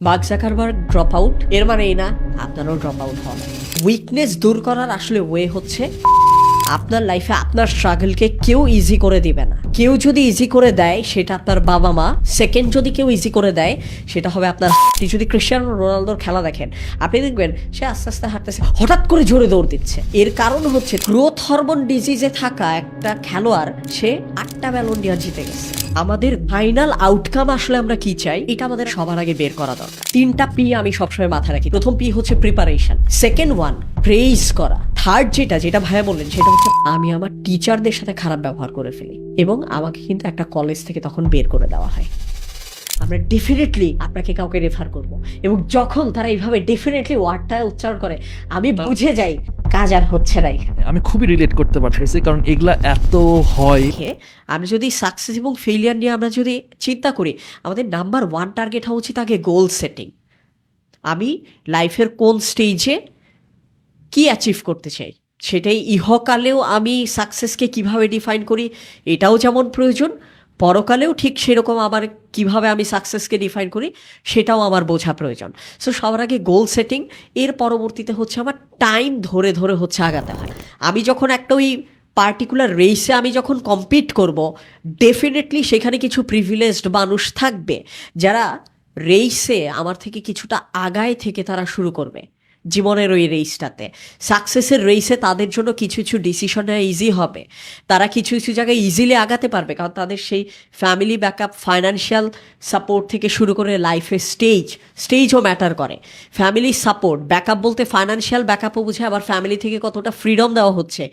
Mark Zuckerberg drop out এর মানে এই না আপনারও ড্রপ আউট হন। উইকনেস দূর করার আসলে ওয়ে হচ্ছে আপনার লাইফে আপনার স্ট্রাগলকে কেউ ইজি করে দিবে না। কেউ যদি ইজি করে দেয় সেটা আপনার বাবা মা, সেকেন্ড যদি কেউ ইজি করে দেয় সেটা হবে আপনার। আপনি যদি ক্রিশ্চিয়ানো রোনালদোর খেলা দেখেন, আপনি দেখবেন সে আস্তে আস্তে হাঁটতেছে, হঠাৎ করে জোরে দৌড় দিচ্ছে। এর কারণ হচ্ছে গ্রোথ হরমোন ডিজিজে থাকা একটা খেলোয়াড়, সে 8টা ব্যালন ডি'র জিতে গেছে। আমাদের ফাইনাল আউটকাম আসলে আমরা কি চাই এটা আমাদের সবার আগে বের করা দরকার। 3টা পি আমি সবসময় মাথায় রাখি। প্রথম পি হচ্ছে প্রিপারেশন, সেকেন্ড ওয়ান প্রেইজ করা, থার্ড যেটা ভাইয়া বললেন সেটা হচ্ছে আমি আমার টিচারদের সাথে খারাপ ব্যবহার করে ফেলি এবং আমাকে কিন্তু একটা কলেজ থেকে তখন বের করে দেওয়া হয়। আমরা ডেফিনেটলি আপনাকে কাউকে রেফার করব এবং যখন তারা এইভাবে ডেফিনেটলি ওয়ার্ডটা উচ্চারণ করে আমি বুঝে যাই কাজ আর হচ্ছে না এখানে। আমি খুবই রিলেট করতে পারতেছি, কারণ এগুলা এত হয়। আমরা যদি সাকসেস এবং ফেলিয়ার নিয়ে আমরা যদি চিন্তা করি, আমাদের নাম্বার ওয়ান টার্গেট হওয়া উচিত আগে গোল সেটিং। আমি লাইফের কোন স্টেজে কি অ্যাচিভ করতে চাই, সেটাই ইহকালেও আমি সাকসেসকে কিভাবে ডিফাইন করি এটাও যেমন প্রয়োজন, পরকালেও ঠিক সেরকম আবার কিভাবে আমি সাকসেসকে ডিফাইন করি সেটাও আমার বোঝা প্রয়োজন। সো সবার আগে গোল সেটিং, এর পরবর্তীতে হচ্ছে আমার টাইম ধরে ধরে হচ্ছে আগাতে হয়। আমি যখন একটা ওই পার্টিকুলার রেসে আমি যখন কম্পিট করব, ডেফিনেটলি সেখানে কিছু প্রিভিলেজড মানুষ থাকবে যারা রেসে আমার থেকে কিছুটা আগায় থেকে তারা শুরু করবে জীবনের ওই রেসটাতে। সাকসেসের রেসে তাদের জন্য কিছু কিছু ডিসিশন নেওয়া ইজি হবে, তারা কিছু কিছু জায়গায় ইজিলি আগাতে পারবে, কারণ তাদের সেই ফ্যামিলি ব্যাকআপ, ফাইন্যান্সিয়াল সাপোর্ট থেকে শুরু করে লাইফের স্টেজও ম্যাটার করে। ফ্যামিলি সাপোর্ট ব্যাকআপ বলতে ফাইন্যান্সিয়াল ব্যাকআপও বোঝায়, আবার ফ্যামিলি থেকে কতটা ফ্রিডম দেওয়া হচ্ছে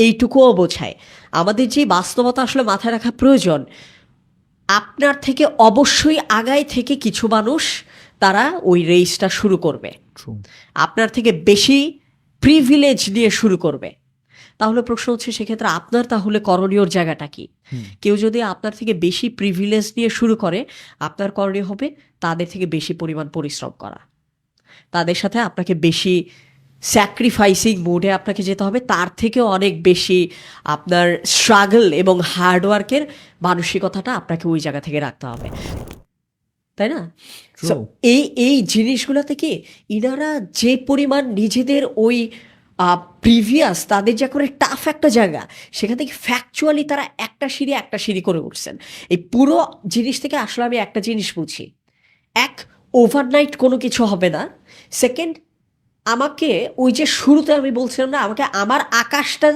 এইটুকুও বোঝায়। আমাদের যে বাস্তবতা আসলে মাথায় রাখা প্রয়োজন, আপনার থেকে অবশ্যই আগায় থেকে কিছু মানুষ তারা ওই রেসটা শুরু করবে, আপনার থেকে বেশি প্রিভিলেজ দিয়ে শুরু করবে। তাহলে প্রশ্ন হচ্ছে সেক্ষেত্রে আপনার তাহলে করণীয় জায়গাটা কি? কেউ যদি আপনার থেকে বেশি প্রিভিলেজ নিয়ে শুরু করে, আপনার করণীয় হবে তাদের থেকে বেশি পরিমাণ পরিশ্রম করা, তাদের সাথে আপনাকে বেশি স্যাক্রিফাইসিং মোডে আপনাকে যেতে হবে, তার থেকে অনেক বেশি আপনার স্ট্রাগল এবং হার্ডওয়ার্কের মানসিকতাটা আপনাকে ওই জায়গা থেকে রাখতে হবে, তাই না? এই জিনিসগুলো থেকে ইনারা যে পরিমাণ নিজেদের ওই প্রিভিয়াস তাদের যা করে টাফ একটা জায়গা, সেখান থেকে ফ্যাকচুয়ালি তারা একটা সিঁড়ি করে উঠছেন। এই পুরো জিনিস থেকে আসলে আমি একটা জিনিস বুঝি, এক, ওভারনাইট কোনো কিছু হবে না। সেকেন্ড, আমাকে ওই যে শুরুতে আমি বলছিলাম না, আমাকে আমার আকাশটা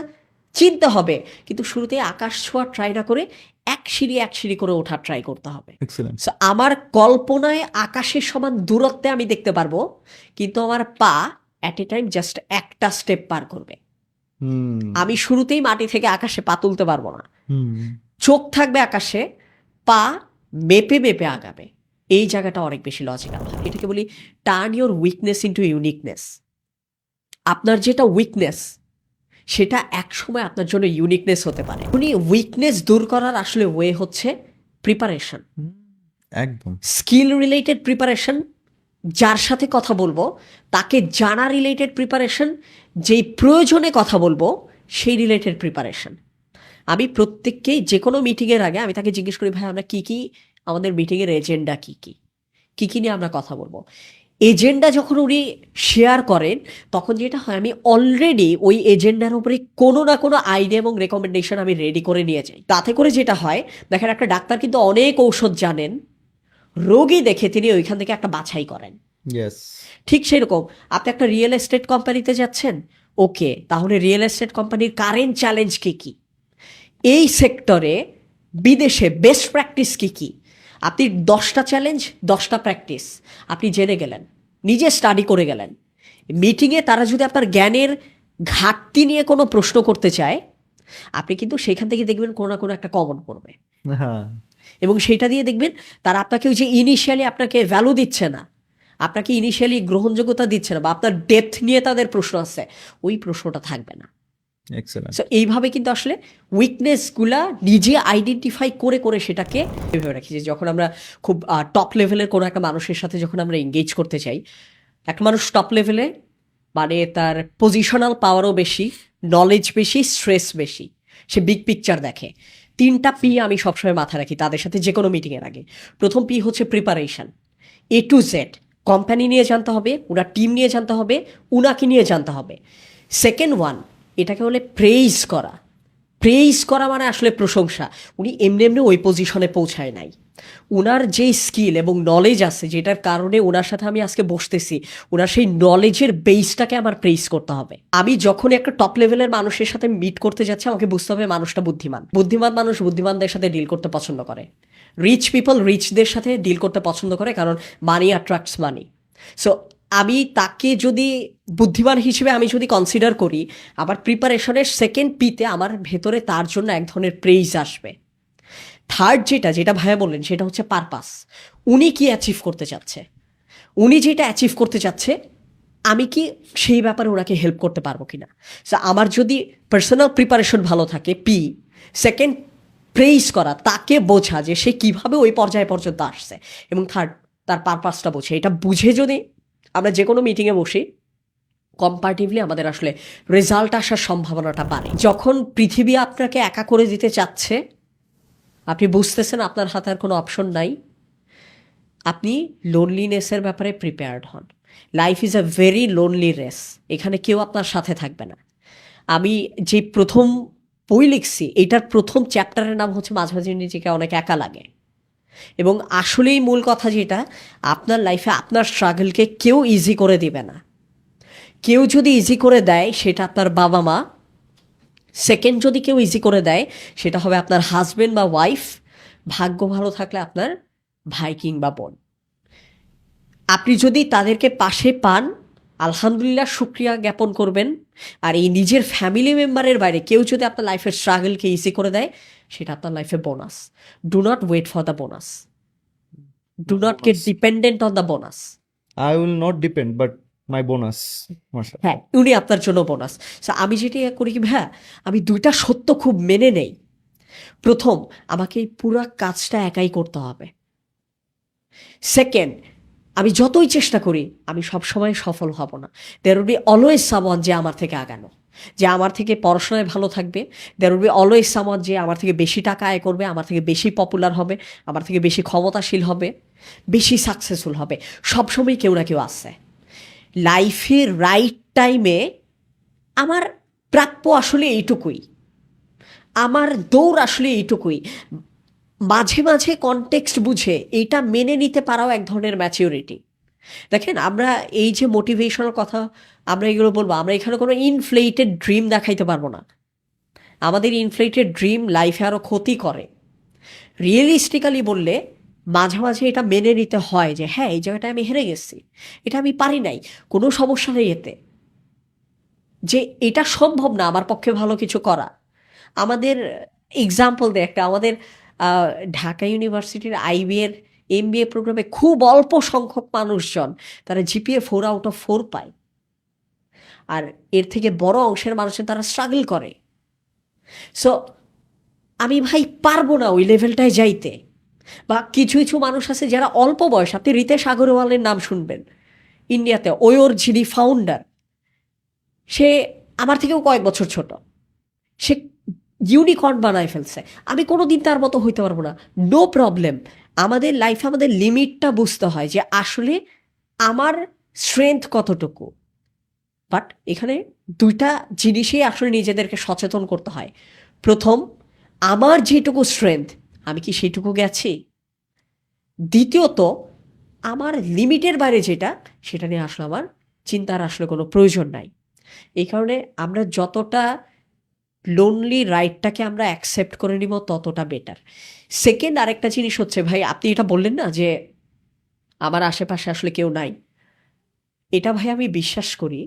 চিনতে হবে, কিন্তু শুরুতে আকাশ ছোঁয়া ট্রাই না করে এক সিঁড়ি করে ওঠার ট্রাই করতে হবে। So, আমার কল্পনায় আকাশের সমান দূরত্বে আমি দেখতে পারবো, কিন্তু আমার পা অ্যাট এ টাইম জাস্ট একটা স্টেপ পার করবে। আমি শুরুতেই মাটি থেকে আকাশে পা তুলতে পারবো না। চোখ থাকবে আকাশে, পা মেপে মেপে আগাবে। এই জায়গাটা অনেক বেশি লজিক্যাল হয়। এটাকে বলি turn your weakness into uniqueness. আপনার যেটা উইকনেস সেটা একসময় আপনার জন্য ইউনিকনেস হতে পারে। উনি উইকনেস দূর করার আসলে ওয়ে হচ্ছে প্রিপারেশন, একদম স্কিল রিলেটেড প্রিপারেশন, যার সাথে কথা বলবো তাকে জানা রিলেটেড প্রিপারেশন, যেই প্রয়োজনে কথা বলবো সেই রিলেটেড প্রিপারেশন। আমি প্রত্যেককেই যে কোনো মিটিংয়ের আগে আমি তাকে জিজ্ঞেস করি, ভাই আমরা কী কী, আমাদের মিটিংয়ের এজেন্ডা কী কী নিয়ে আমরা কথা বলবো। এজেন্ডা যখন উনি শেয়ার করেন, তখন যেটা হয় আমি অলরেডি ওই এজেন্ডার উপরে কোনো না কোনো আইডিয়া এবং রেকমেন্ডেশন আমি রেডি করে নিয়ে যাই। তাতে করে যেটা হয়, দেখেন একটা ডাক্তার কিন্তু অনেক ঔষধ জানেন, রোগী দেখে তিনি ওইখান থেকে একটা বাছাই করেন। ঠিক সেরকম আপনি একটা রিয়েল এস্টেট কোম্পানিতে যাচ্ছেন, ওকে তাহলে রিয়েল এস্টেট কোম্পানির কারেন্ট চ্যালেঞ্জ কী, এই সেক্টরে বিদেশে বেস্ট প্র্যাকটিস কী, আপনি 10টা চ্যালেঞ্জ 10টা প্র্যাকটিস আপনি জেনে গেলেন, নিজে স্টাডি করে গেলেন। মিটিংয়ে তারা যদি আপনার জ্ঞানের ঘাটতি নিয়ে কোনো প্রশ্ন করতে চায়, আপনি কিন্তু সেখান থেকে দেখবেন কোনো না কোনো একটা কমন পড়বে, এবং সেটা দিয়ে দেখবেন তারা আপনাকে ওই যে ইনিশিয়ালি আপনাকে ভ্যালু দিচ্ছে না, আপনাকে ইনিশিয়ালি গ্রহণযোগ্যতা দিচ্ছে না, বা আপনার ডেপথ নিয়ে তাদের প্রশ্ন আছে, ওই প্রশ্নটা থাকবে না। সো এইভাবে কিন্তু আসলে উইকনেসগুলা নিজে আইডেন্টিফাই করে সেটাকে ভেবে রাখি যে যখন আমরা খুব টপ লেভেলের কোনো একটা মানুষের সাথে যখন আমরা এঙ্গেজ করতে চাই, একটা মানুষ টপ লেভেলে মানে তার পজিশনাল পাওয়ারও বেশি, নলেজ বেশি, স্ট্রেস বেশি, সে বিগ পিকচার দেখে। 3টা পি আমি সবসময় মাথায় রাখি তাদের সাথে যে কোনো মিটিংয়ের আগে। প্রথম পি হচ্ছে preparation, A to Z, company নিয়ে জানতে হবে, ওনার টিম নিয়ে জানতে হবে, উনাকে নিয়ে জানতে হবে। সেকেন্ড ওয়ান, এটাকে বলে প্রেইজ করা। প্রেইজ করা মানে আসলে প্রশংসা। উনি এমনি এমনি ওই পজিশনে পৌঁছায় নাই। উনার যে স্কিল এবং নলেজ আছে, যেটার কারণে ওনার সাথে আমি আজকে বসতেছি, ওনার সেই নলেজের বেসটাকে আমার প্রেইজ করতে হবে। আমি যখন একটা টপ লেভেলের মানুষের সাথে মিট করতে যাচ্ছি, আমাকে বুঝতে হবে মানুষটা বুদ্ধিমান। বুদ্ধিমান মানুষ বুদ্ধিমানদের সাথে ডিল করতে পছন্দ করে। রিচ পিপল রিচদের সাথে ডিল করতে পছন্দ করে, কারণ মানি অ্যাট্রাক্টস মানি। সো আমি তাকে যদি বুদ্ধিমান হিসেবে আমি যদি কনসিডার করি, আমার প্রিপারেশনের সেকেন্ড পিতে আমার ভেতরে তার জন্য এক ধরনের প্রেইজ আসবে। থার্ড যেটা ভাইয়া বললেন, সেটা হচ্ছে পারপাস। উনি কি অ্যাচিভ করতে চাচ্ছে, উনি যেটা অ্যাচিভ করতে চাচ্ছে, আমি কি সেই ব্যাপারে ওনাকে হেল্প করতে পারবো কিনা। সো আমার যদি পার্সোনাল প্রিপারেশন ভালো থাকে, পি। সেকেন্ড, প্রেইজ করা, তাকে বোঝা যে সে কিভাবে ওই পর্যায়ে পর্যন্ত আসছে। এবং থার্ড, তার পারপাসটা বোঝে। এটা বুঝে যদি আমরা যে কোনো মিটিংয়ে বসি, কম্পারেটিভলি আমাদের আসলে রেজাল্ট আসার সম্ভাবনাটা বাড়ে। যখন পৃথিবী আপনাকে একা করে দিতে চাচ্ছে, আপনি বুঝতেছেন আপনার হাতে আর কোনো অপশন নাই, আপনি লোনলিনেসের ব্যাপারে প্রিপেয়ার্ড হন। Life is a very lonely race. এখানে কেউ আপনার সাথে থাকবে না। আমি যে প্রথম বই লিখছি, এইটার প্রথম চ্যাপ্টারের নাম হচ্ছে মাঝে মাঝে নিজেকে অনেক একা লাগে। এবং আসলেই মূল কথা যেটা, আপনার লাইফে আপনার স্ট্রাগলকে কেউ ইজি করে দিবে না। কেউ যদি ইজি করে দেয়, সেটা আপনার বাবা মা। সেকেন্ড, যদি কেউ ইজি করে দেয়, সেটা হবে আপনার হাজবেন্ড বা ওয়াইফ। ভাগ্য ভালো থাকলে আপনার ভাই কিংবা বোন। আপনি যদি তাদেরকে পাশে পান, আলহামদুলিল্লাহ শুক্রিয়া জ্ঞাপন করবেন। আর এই নিজের ফ্যামিলি মেম্বারের বাইরে কেউ যদি আপনার লাইফের স্ট্রাগলকে ইজি করে দেয়, সেটা আপনার লাইফে bonus. Do not wait for the bonus, do not get dependent on the bonus. I will not depend, but my bonus. Mashallah. হ্যাঁ, উনি আপনার জন্য বোনাস। সো আমি যেটা করি কি ভাইয়া, আমি দুইটা সত্য খুব মেনে নেই। প্রথম, আমাকে এই পুরো কাজটা একাই করতে হবে। সেকেন্ড, আমি যতই চেষ্টা করি, আমি সবসময় সফল হব না। There will be always someone যে আমার থেকে আগানো, যে আমার থেকে পড়াশোনায় ভালো থাকবে। There will be always someone যে আমার থেকে বেশি টাকা আয় করবে, আমার থেকে বেশি পপুলার হবে, আমার থেকে বেশি ক্ষমতাশীল হবে, বেশি সাকসেসফুল হবে। সবসময় কেউ না কেউ আসছে। লাইফের রাইট টাইমে আমার প্রাপ্য আসলে এইটুকুই, আমার দৌড় আসলে এইটুকুই। মাঝে মাঝে কনটেক্সট বুঝে এটা মেনে নিতে পারাও এক ধরনের ম্যাচিউরিটি। দেখেন, আমরা এই যে মোটিভেশনের কথা আমরা এগুলো বলবো, আমরা এখানে কোনো ইনফ্লেটেড ড্রিম দেখাইতে পারবো না। আমাদের ইনফ্লেটেড ড্রিম লাইফে আরও ক্ষতি করে। রিয়েলিস্টিক্যালি বললে মাঝে মাঝে এটা মেনে নিতে হয় যে হ্যাঁ, এই জায়গাটায় আমি হেরে গেছি, এটা আমি পারি নাই, কোনো সমস্যা নেই এতে, যে এটা সম্ভব না আমার পক্ষে ভালো কিছু করা। আমাদের এক্সাম্পল দেয় একটা, আমাদের ঢাকা ইউনিভার্সিটির আইবিএর এমবিএ প্রোগ্রামে খুব অল্প সংখ্যক মানুষজন তারা জিপিএ 4/4 পায়। আর এর থেকে বড় অংশের মানুষজন তারা স্ট্রাগল করে। সো আমি ভাই পারবো না ওই লেভেলটায় যাইতে। বা কিছু কিছু মানুষ আছে যারা অল্প বয়স, আপনি রিতেশ আগরওয়ালের নাম শুনবেন, ইন্ডিয়াতে ওয়োর যিনি ফাউন্ডার, সে আমার থেকেও কয়েক বছর ছোট, সে ইউনিকর্ন বানায় ফেলছে। আমি কোনো দিন তার মতো হইতে পারবো না, নো প্রবলেম। আমাদের লাইফে আমাদের লিমিটটা বুঝতে হয় যে আসলে আমার স্ট্রেংথ কতটুকু। বাট এখানে দুইটা জিনিসেই আসলে নিজেদেরকে সচেতন করতে হয়। প্রথম, আমার যেটুকু স্ট্রেংথ, আমি কি সেইটুকু গেছি? দ্বিতীয়ত, আমার লিমিটের বাইরে যেটা, সেটা নিয়ে আসলে আমার চিন্তার আসলে কোনো প্রয়োজন নাই। এই কারণে আমরা যতটা লোনলি রাইডটাকে আমরা অ্যাকসেপ্ট করে নিব, ততটা বেটার। সেকেন্ড আরেকটা জিনিস হচ্ছে, ভাই আপনি এটা বললেন না যে আমার আশেপাশে আসলে কেউ নাই, এটা ভাই আমি বিশ্বাস করি।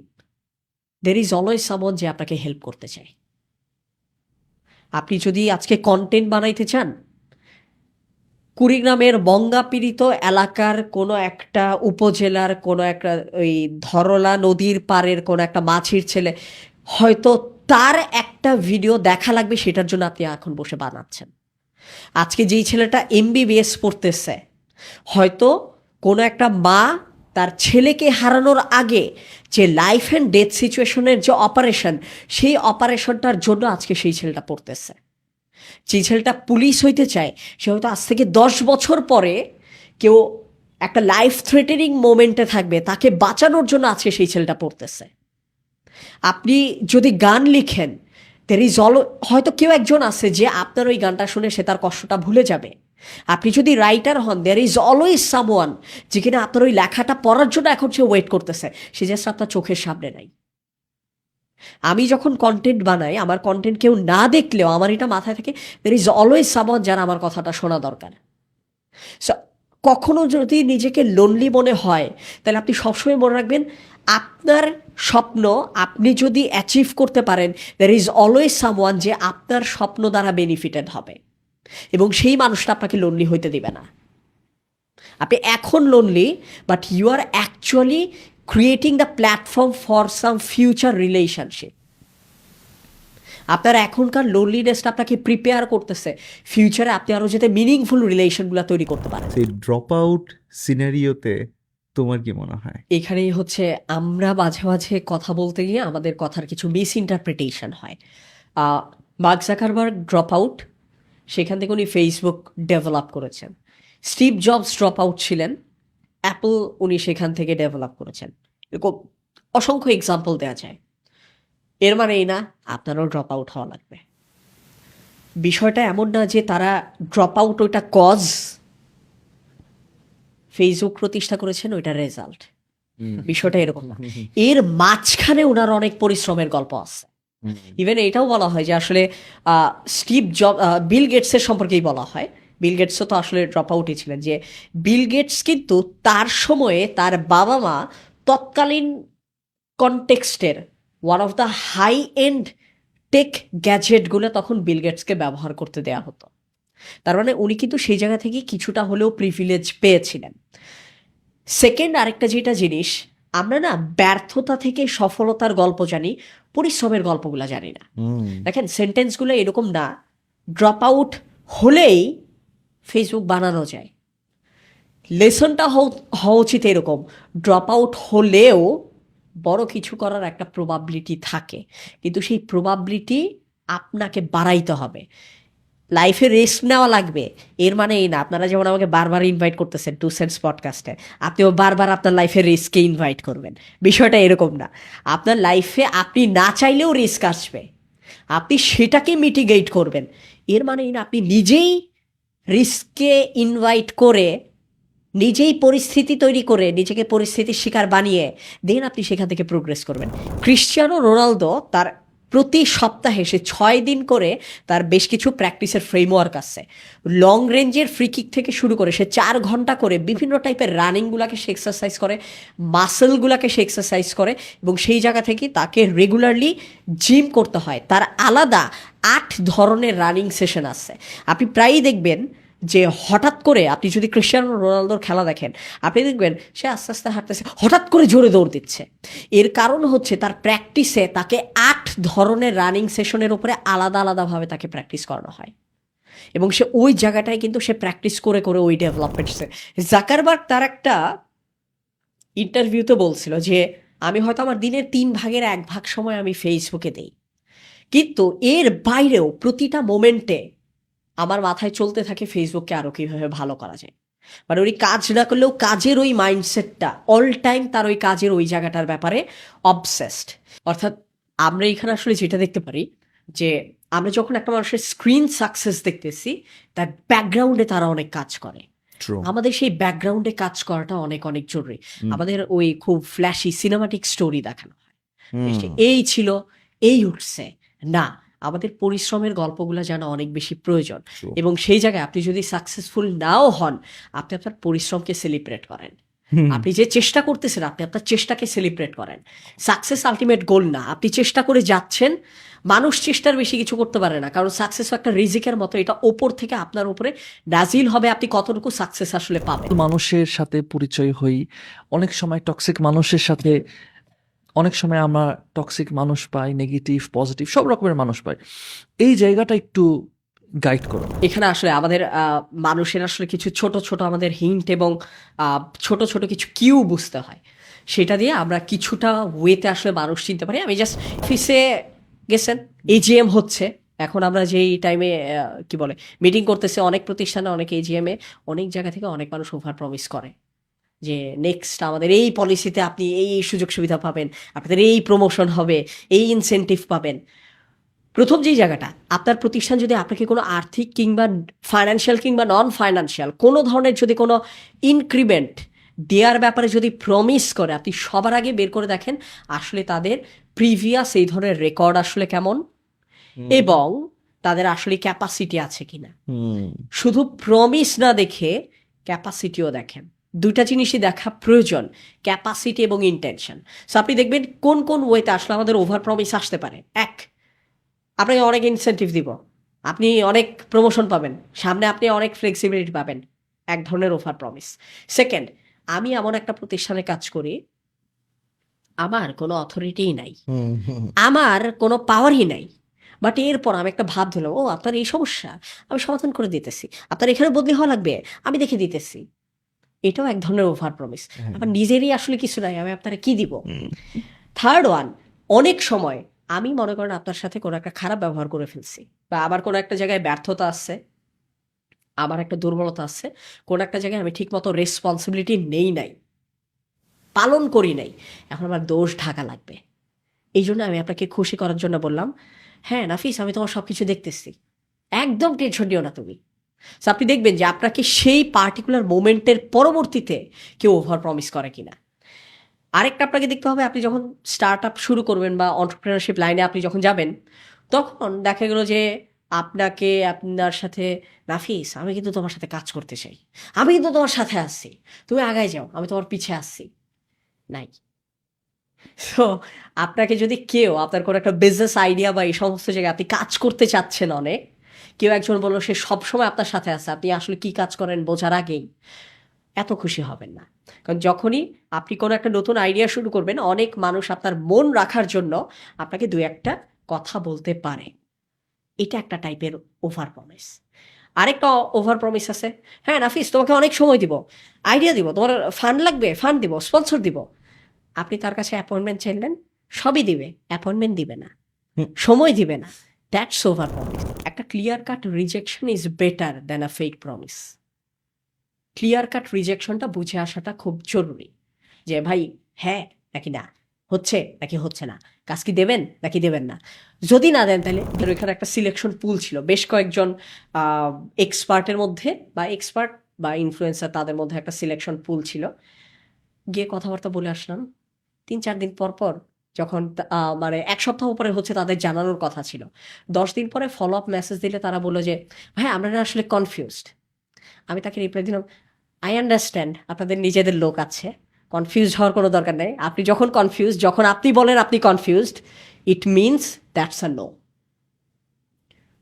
দের ইজ অলওয়েজ সামওয়ান যে আপনাকে হেল্প করতে চায়। আপনি যদি আজকে কন্টেন্ট বানাইতে চান, কুড়িগ্রামের বঙ্গাপীড়িত এলাকার কোনো একটা উপজেলার কোনো একটা ওই ধরলা নদীর পাড়ের কোনো একটা মাছির ছেলে, হয়তো তার একটা ভিডিও দেখা লাগবে, সেটার জন্য আপনি এখন বসে বানাচ্ছেন। আজকে যেই ছেলেটা এমবিবিএস পড়তেছে, হয়তো কোনো একটা মা তার ছেলেকে হারানোর আগে যে লাইফ অ্যান্ড ডেথ সিচুয়েশনের যে অপারেশন, সেই অপারেশনটার জন্য আজকে সেই ছেলেটা পড়তেছে। যে ছেলেটা পুলিশ হইতে চায়, সে হয়তো আজ থেকে 10 বছর পরে কেউ একটা লাইফ থ্রেটেনিং মোমেন্টে থাকবে, তাকে বাঁচানোর জন্য আজকে সেই ছেলেটা পড়তেছে। আপনি যদি গান লিখেন, দের ইজ হয়তো কেউ একজন আছে যে আপনার ওই গানটা শুনে সে তার কষ্টটা ভুলে যাবে। আপনি যদি রাইটার হন, দের ইজ অলওয়েজ সামওয়ান যে কিনা আপনার ওই লেখাটা পড়ার জন্য এখন সে ওয়েট করতেছে, সে জাস্ট আপনার চোখের সামনে নাই। আমি যখন কন্টেন্ট বানাই, আমার কন্টেন্ট কেউ না দেখলেও আমার এটা মাথায় থাকে, দের ইজ অলওয়েজ সামওয়ান যারা আমার কথাটা শোনা দরকার। সো কখনো যদি নিজেকে লোনলি মনে হয়, তাহলে আপনি সবসময় মনে রাখবেন আপনার স্বপ্ন আপনি যদি অ্যাচিভ করতে পারেন, দ্যার ইজ অলওয়েজ সামওয়ান যে আপনার স্বপ্ন দ্বারা বেনিফিটেড হবে, এবং সেই মানুষটা আপনাকে লোনলি হইতে দিবে না। আপনি এখন lonely, but you are actually creating the platform for some future relationship. আপনার এখনকার লোনলিনেসটা আপনাকে প্রিপেয়ার করতেছে ফিউচারে আপনি আরও যাতে মিনিংফুল রিলেশনগুলো তৈরি করতে পারেন। সেই ড্রপ আউট সিনারিওতে তোমার কি মনে হয়? এখানেই হচ্ছে আমরা মাঝে মাঝে কথা বলতে গিয়ে আমাদের কথার কিছু মিস ইন্টারপ্রিটেশন হয়। মার্ক জাকারবার্গ ড্রপ আউট, সেখান থেকে উনি ফেসবুক ডেভেলপ করেছেন। স্টিভ জবস ড্রপ আউট ছিলেন, অ্যাপল উনি সেখান থেকে ডেভেলপ করেছেন। এরকম অসংখ্য এক্সাম্পল দেওয়া যায়। এর মানে এই না আপনারও ড্রপ আউট হওয়া লাগবে। বিষয়টা এমন না যে তারা ড্রপ আউট ওইটা কজ, ফেসবুক প্রতিষ্ঠা করেছেন ওইটা রেজাল্ট। বিষয়টা এরকম না, এর মাঝখানে ওনার অনেক পরিশ্রমের গল্প আছে। ইভেন এটাও বলা হয় যে আসলে স্টিভ জব বিল গেটসের সম্পর্কেই বলা হয়, বিল গেটসও তো আসলে ড্রপ আউটই ছিলেন, যে বিল গেটস কিন্তু তার সময়ে তার বাবা মা তৎকালীন কনটেক্সটের one of the high end tech গ্যাজেটগুলো তখন বিল গেটসকে ব্যবহার করতে দেয়া হতো। তার মানে উনি কিন্তু সেই জায়গা থেকে কিছুটা হলেও প্রিভিলেজ পেয়েছিলেন। সেকেন্ড আরেকটা যেটা জিনিস, আমরা না ব্যর্থতা থেকে সফলতার গল্প জানি, পরিশ্রমের গল্পগুলো জানি না। দেখেন সেন্টেন্সগুলো এরকম না, ড্রপ আউট হলেই ফেসবুক বানানো যায়। লেসনটা হওয়া উচিত এরকম, ড্রপ আউট হলেও বড় কিছু করার একটা প্রবাবিলিটি থাকে, কিন্তু সেই প্রবাবিলিটি আপনাকে বাড়াইতে হবে। লাইফে রেস্ট নেওয়া লাগবে, এর মানে এই না আপনারা যেমন আমাকে বারবার ইনভাইট করতেছেন টু সেন্স পডকাস্টে, আপনিও বারবার আপনার লাইফে রিস্ককে ইনভাইট করবেন। বিষয়টা এরকম না, আপনার লাইফে আপনি না চাইলেও রিস্ক আসবে, আপনি সেটাকে মিটিগেট করবেন। এর মানে এই না আপনি নিজেই রিস্ককে ইনভাইট করে, নিজেই পরিস্থিতি তৈরি করে, নিজেকে পরিস্থিতির শিকার বানিয়ে দেন আপনি সেখান থেকে প্রোগ্রেস করবেন। ক্রিশ্চিয়ানো রোনালদো তার প্রতি সপ্তাহে সে 6 দিন করে তার বেশ কিছু প্র্যাকটিসের ফ্রেমওয়ার্ক আছে। লং রেঞ্জের ফ্রি কিক থেকে শুরু করে সে 4 ঘন্টা করে বিভিন্ন টাইপের রানিংগুলোকে সে এক্সারসাইজ করে, মাসেলগুলোকে সে এক্সারসাইজ করে, এবং সেই জায়গা থেকে তাকে রেগুলারলি জিম করতে হয়। তার আলাদা 8 ধরনের রানিং সেশন আছে। আপনি প্রায়ই দেখবেন যে হঠাৎ করে আপনি যদি ক্রিশ্চিয়ানো রোনালদোর খেলা দেখেন, আপনি দেখবেন সে আস্তে আস্তে হাঁটতেছে, হঠাৎ করে জোরে দৌড় দিচ্ছে। এর কারণ হচ্ছে তার প্র্যাকটিসে তাকে 8 ধরনের রানিং সেশনের উপরে আলাদা আলাদাভাবে তাকে প্র্যাকটিস করানো হয়, এবং সে ওই জায়গাটায় কিন্তু সে প্র্যাকটিস করে করে ওই ডেভেলপমেন্টসে। জাকারবার্গ তার একটা ইন্টারভিউতে বলছিল যে আমি হয়তো আমার দিনের 3 ভাগের 1 ভাগ সময় আমি ফেসবুকে দেই, কিন্তু এর বাইরেও প্রতিটা মোমেন্টে আমার মাথায় চলতে থাকে ফেসবুককে আরও কীভাবে ভালো করা যায়। মানে উনি কাজ না করলেও কাজের ওই মাইন্ডসেটটা অল টাইম তার ওই কাজের ওই জায়গাটার ব্যাপারে অবসেসড। অর্থাৎ আমরা এখানে আসলে যেটা দেখতে পারি যে আমরা যখন একটা মানুষের স্ক্রিন সাকসেস দেখতেছি, তার ব্যাকগ্রাউন্ডে তারা অনেক কাজ করে। আমাদের সেই ব্যাকগ্রাউন্ডে কাজ করাটা অনেক অনেক জরুরি। আমাদের ওই খুব ফ্ল্যাশি সিনেমাটিক স্টোরি দেখানো হয়, এই ছিল, এই উঠছে না, আমাদের পরিশ্রমের গল্পগুলো জানা অনেক বেশি প্রয়োজন। এবং সেই জায়গায় আপনি যদি সাকসেসফুল নাও হন, আপনি আপনার পরিশ্রমকে সেলিব্রেট করেন। আপনি যে চেষ্টা করতেছেন আপনি আপনার চেষ্টাকে সেলিব্রেট করেন। সাকসেস আলটিমেট গোল না, আপনি চেষ্টা করে যাচ্ছেন। মানুষ চেষ্টার বেশি কিছু করতে পারে না, কারণ সাকসেস একটা রিজিকের মতো, এটা ওপর থেকে আপনার উপরে নাজিল হবে আপনি কতটুকু সাকসেস আসলে পাবেন। মানুষের সাথে পরিচয় হই, অনেক সময় টক্সিক মানুষের সাথে, অনেক সময় আমরা টক্সিক মানুষ পাই, নেগেটিভ পজিটিভ সব রকমের মানুষ পাই। এই জায়গাটা একটু গাইড করো। এখানে আসলে আমাদের মানুষের আসলে কিছু ছোট ছোট আমাদের হিন্ট এবং ছোট ছোট কিছু কিউ বুঝতে হয়, সেটা দিয়ে আমরা কিছুটা ওয়েতে আসলে মানুষ চিনতে পারি। আমি জাস্ট অফিসে গেছেন, এজিএম হচ্ছে, এখন আমরা যেই টাইমে কি বলে মিটিং করতেছে, অনেক প্রতিষ্ঠানে অনেক এজিএমে অনেক জায়গা থেকে অনেক মানুষ ওভার প্রমিস করে, যে নেক্সট আমাদের এই পলিসিতে আপনি এই সুযোগ সুবিধা পাবেন, আপনাদের এই প্রমোশন হবে, এই ইনসেনটিভ পাবেন। প্রথম যেই জায়গাটা, আপনার প্রতিষ্ঠান যদি আপনাকে কোনো আর্থিক কিংবা ফাইন্যান্সিয়াল কিংবা নন ফাইন্যান্সিয়াল কোনো ধরনের যদি কোনো ইনক্রিমেন্ট দেওয়ার ব্যাপারে যদি প্রমিস করে, আপনি সবার আগে বের করে দেখেন আসলে তাদের প্রিভিয়াস এই ধরনের রেকর্ড আসলে কেমন এবং তাদের আসলে ক্যাপাসিটি আছে কিনা। শুধু প্রমিস না দেখে ক্যাপাসিটিও দেখেন, দুইটা জিনিসই দেখা প্রয়োজন, ক্যাপাসিটি এবং ইন্টেনশন। সো আপনি দেখবেন কোন কোন ওয়েতে আসলে আমাদের ওভার প্রমিস আসতে পারে। এক, আপনাকে অনেক ইনসেন্টিভ দিব, আপনি অনেক প্রমোশন পাবেন, সামনে আপনি অনেক ফ্লেক্সিবিলিটি পাবেন, এক ধরনের ওভার প্রমিস। সেকেন্ড, আমি এমন একটা প্রতিষ্ঠানে কাজ করি, আমার কোনো অথরিটিই নাই, আমার কোনো পাওয়ারই নাই, বাট এরপর আমি একটা ভাব দিলাম, ও আপনার এই সমস্যা আমি সমাধান করে দিতেছি, আপনার এখানে বদলি হওয়া লাগবে আমি দেখে দিতেছি। এটাও এক ধরনের ওভার প্রমিস। আমার নিজেরই আসলে কিছু নাই, আমি আপনারা কি দিব। থার্ড ওয়ান, অনেক সময় আমি মনে করেন আপনার সাথে কোনো একটা খারাপ ব্যবহার করে ফেলছি, বা আমার কোনো একটা জায়গায় ব্যর্থতা আছে, আমার একটা দুর্বলতা আছে, কোনো একটা জায়গায় আমি ঠিকমতো রেসপন্সিবিলিটি নেই নাই, পালন করি নাই, এখন আমার দোষ ঢাকা লাগবে। এই জন্য আমি আপনাকে খুশি করার জন্য বললাম, হ্যাঁ নাফিস আমি তোমার সব কিছু দেখতেছি, একদম টেনশন নিও না তুমি। So আপনি দেখবেন যে আপনাকে সেই পার্টিকুলার মোমেন্টের পরবর্তীতে কেউ ওভার প্রমিস করে কিনা। আরেকটা আপনাকে দেখতে হবে, আপনি যখন স্টার্ট আপ শুরু করবেন বা অন্টারপ্রেনারশিপ লাইনে আপনি যখন যাবেন, তখন দেখা গেল যে আপনাকে আপনার সাথে, নাফিস আমি কিন্তু তোমার সাথে কাজ করতে চাই, আমি কিন্তু তোমার সাথে আসছি, তুমি আগায় যাও, আমি তোমার পিছে আসছি, নাই। তো আপনাকে যদি কেউ আপনার কোনো একটা বিজনেস আইডিয়া বা এই সমস্ত জায়গায় আপনি কাজ করতে চাচ্ছেন, অনেক কেউ একজন বললো সে সবসময় আপনার সাথে আছে, আপনি আসলে কি কাজ করেন বোঝার আগেই এত খুশি হবেন না। কারণ যখনই আপনি কোনো একটা নতুন আইডিয়া শুরু করবেন, অনেক মানুষ আপনার মন রাখার জন্য আপনাকে দু একটা কথা বলতে পারে, এটা একটা টাইপের ওভার প্রমিস। আরেকটা ওভার প্রমিস আছে, হ্যাঁ নাফিস তোমাকে অনেক সময় দিব, আইডিয়া দিব, তোমার ফান্ড লাগবে ফান্ড দিব, স্পন্সর দিব। আপনি তার কাছে অ্যাপয়েন্টমেন্ট চাইলেন, সবই দিবে, অ্যাপয়েন্টমেন্ট দিবে না, সময় দিবে না। That's over promise. একটা clear cut rejection is better than a fake promise. Clear cut রিজেকশনটা বুঝে আসাটা খুব জরুরি, যে ভাই হ্যাঁ নাকি না, হচ্ছে নাকি হচ্ছে না, কাজ কি দেবেন নাকি দেবেন না। যদি না দেন তাহলে এখানে একটা সিলেকশন পুল ছিল, বেশ কয়েকজন এক্সপার্টের মধ্যে বা এক্সপার্ট বা ইনফ্লুয়েন্সার, তাদের মধ্যে একটা সিলেকশন পুল ছিল। গিয়ে কথাবার্তা বলে আসলাম, 3-4 দিন পর পর যখন মানে 1 সপ্তাহ পরে হচ্ছে তাদের জানানোর কথা ছিল, 10 দিন পরে ফলো আপ মেসেজ দিলে তারা বললো যে ভাই আমরা না আসলে কনফিউজড। আমি তাকে রিপ্লাই দিলাম, আই আন্ডারস্ট্যান্ড আপনাদের নিজেদের লোক আছে, কনফিউজড হওয়ার কোনো দরকার নেই। আপনি যখন কনফিউজড, যখন আপনি বলেন আপনি confused, it means that's a no.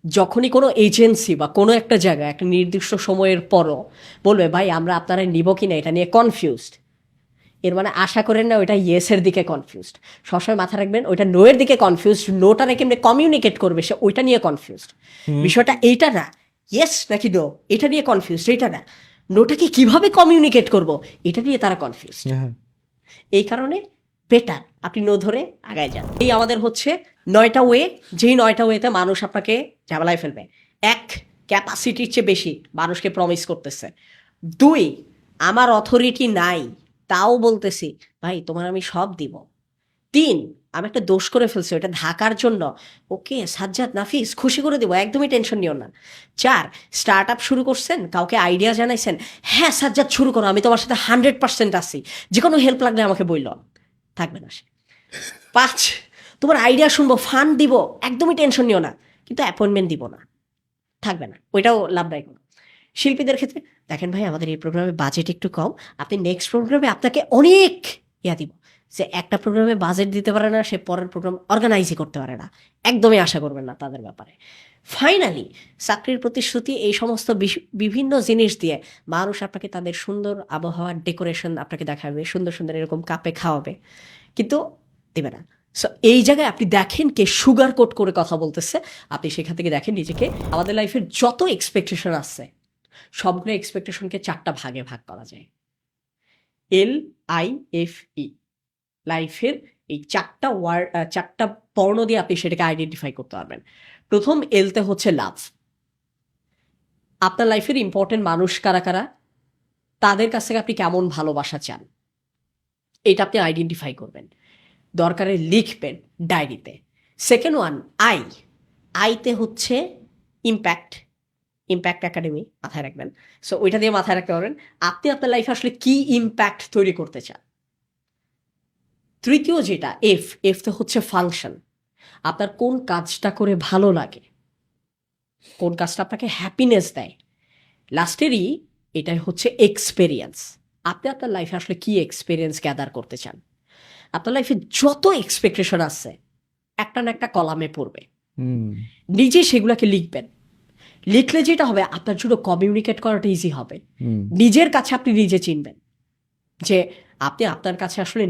যখনই কোনো এজেন্সি বা কোনো একটা জায়গায় একটা নির্দিষ্ট সময়ের পরও বলবে ভাই আমরা আপনারা নিব কিনা এটা নিয়ে কনফিউজড, এর মানে আশা করেন না ওইটা ইয়েসের দিকে কনফিউজড। সবসময় মাথা রাখবেন ওইটা নো এর দিকে কনফিউজড, নোটারে কেমনি কমিউনিকেট করবে সে ওইটা নিয়ে কনফিউজড। বিষয়টা এইটা না ইয়েস নাকি নো এটা নিয়ে কনফিউজড, এইটা না নোটাকে কিভাবে কমিউনিকেট করব এটা নিয়ে তারা কনফিউজড। এই কারণে বেটার আপনি নো ধরে আগায় যান। এই আমাদের হচ্ছে 9টা ওয়ে, যেই 9টা ওয়েতে মানুষ আপনাকে ঝামেলায় ফেলবে। 1, ক্যাপাসিটির চেয়ে বেশি মানুষকে প্রমিস করতেছে। 2, আমার অথরিটি নাই তাও বলতেছি ভাই তোমার আমি সব দিব। 3, আমি একটা দোষ করে ফেলছি ওটা ঢাকার জন্য, ওকে সাজ্জাদ নাফিস খুশি করে দিব, একদমই টেনশন নিও না। 4, স্টার্ট আপ শুরু করছেন, কাউকে আইডিয়া জানাইছেন, হ্যাঁ সাজ্জাদ শুরু করো, আমি তোমার সাথে 100% আছি, যে কোনো হেল্প লাগলে আমাকে বলল, থাকবে না সে। 5, তোমার আইডিয়া শুনবো, ফান্ড দিব, একদমই টেনশন নিও না, কিন্তু অ্যাপয়েন্টমেন্ট দিব না, থাকবে না, ওইটাও লাভদায়ক না। শিল্পীদের ক্ষেত্রে দেখেন ভাই আমাদের এই প্রোগ্রামে বাজেট একটু কম, আপনি নেক্সট প্রোগ্রামে আপনাকে অনেক দিব। যে একটা প্রোগ্রামে বাজেট দিতে পারে না সে পরের প্রোগ্রাম অর্গানাইজই করতে পারে না, একদমই আশা করবেন না তাদের ব্যাপারে। ফাইনালি চাকরির প্রতিশ্রুতি, এই সমস্ত বিভিন্ন জিনিস দিয়ে মানুষ আপনাকে তাদের সুন্দর আবহাওয়ার ডেকোরেশন আপনাকে দেখাবে, সুন্দর সুন্দর এরকম কাপে খাওয়াবে, কিন্তু দেবে না। সো এই জায়গায় আপনি দেখেন কে সুগার কোট করে কথা বলতেছে, আপনি সেখান থেকে দেখেন নিজেকে। আমাদের লাইফের যত এক্সপেকটেশন আছে সবগুলো এক্সপেকটেশনকে 4টা ভাগে ভাগ করা যায়। LIFE, লাইফের এই 4টা বর্ণ দিয়ে আপনি সেটাকে আইডেন্টিফাই করতে পারবেন। প্রথম এলতে হচ্ছে লাভ। আপনার লাইফের ইম্পর্টেন্ট মানুষ কারা কারা, তাদের কাছ থেকে আপনি কেমন ভালোবাসা চান, এটা আপনি আইডেন্টিফাই করবেন, দরকারে লিখবেন ডায়েরিতে। সেকেন্ড ওয়ান, আইতে হচ্ছে ইম্প্যাক্ট, ইম্প্যাক্ট একাডেমি মাথায় রাখবেন। সো ওইটা দিয়ে মাথায় রাখতে পারবেন আপনি আপনার লাইফে আসলে কি ইম্প্যাক্ট তৈরি করতে চান। তৃতীয় যেটা এফতে হচ্ছে ফাংশন, আপনার কোন কাজটা করে ভালো লাগে, কোন কাজটা আপনাকে হ্যাপিনেস দেয়। লাস্টেরই এটাই হচ্ছে এক্সপেরিয়েন্স, আপনি আপনার লাইফে আসলে কি এক্সপেরিয়েন্স গ্যাদার করতে চান। আপনার লাইফে যত এক্সপেকটেশন আছে একটা না একটা কলামে পড়বে, নিজে সেগুলোকে লিখবেন। লিখলে যেটা হবে আপনার জন্য কমিউনিকেট করাটা ইজি হবে, নিজের কাছে আপনি নিজে চিনবেন যে আপনি আপনার কাছে আসলে